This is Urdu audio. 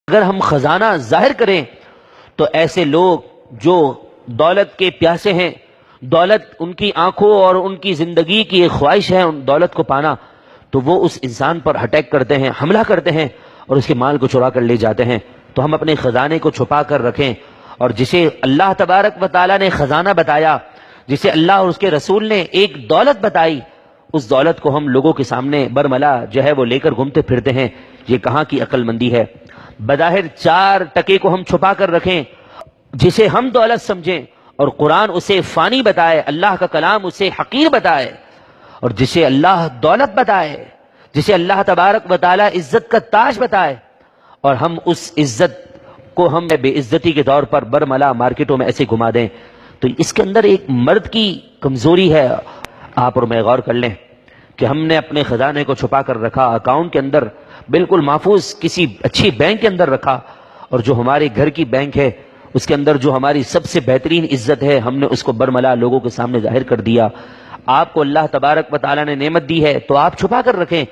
اگر ہم خزانہ ظاہر کریں تو ایسے لوگ جو دولت کے پیاسے ہیں، دولت ان کی آنکھوں اور ان کی زندگی کی ایک خواہش ہے ان دولت کو پانا، تو وہ اس انسان پر اٹیک کرتے ہیں، حملہ کرتے ہیں اور اس کے مال کو چرا کر لے جاتے ہیں۔ تو ہم اپنے خزانے کو چھپا کر رکھیں، اور جسے اللہ تبارک و تعالیٰ نے خزانہ بتایا، جسے اللہ اور اس کے رسول نے ایک دولت بتائی، اس دولت کو ہم لوگوں کے سامنے برملا جو ہے وہ لے کر گھومتے پھرتے ہیں۔ یہ کہاں کی عقل مندی ہے؟ بظاہر 4 ٹکے کو ہم چھپا کر رکھیں، جسے ہم دولت سمجھیں، اور قرآن اسے فانی بتائے، اللہ کا کلام اسے حقیر بتائے، اور جسے اللہ دولت بتائے، جسے اللہ تبارک و تعالی عزت کا تاج بتائے، اور ہم اس عزت کو ہم بے عزتی کے طور پر برملا مارکیٹوں میں ایسے گھما دیں، تو اس کے اندر ایک مرد کی کمزوری ہے۔ آپ اور میں غور کر لیں کہ ہم نے اپنے خزانے کو چھپا کر رکھا، اکاؤنٹ کے اندر بالکل محفوظ کسی اچھی بینک کے اندر رکھا، اور جو ہمارے گھر کی بینک ہے اس کے اندر جو ہماری سب سے بہترین عزت ہے ہم نے اس کو برملا لوگوں کے سامنے ظاہر کر دیا۔ آپ کو اللہ تبارک و تعالیٰ نے نعمت دی ہے تو آپ چھپا کر رکھیں،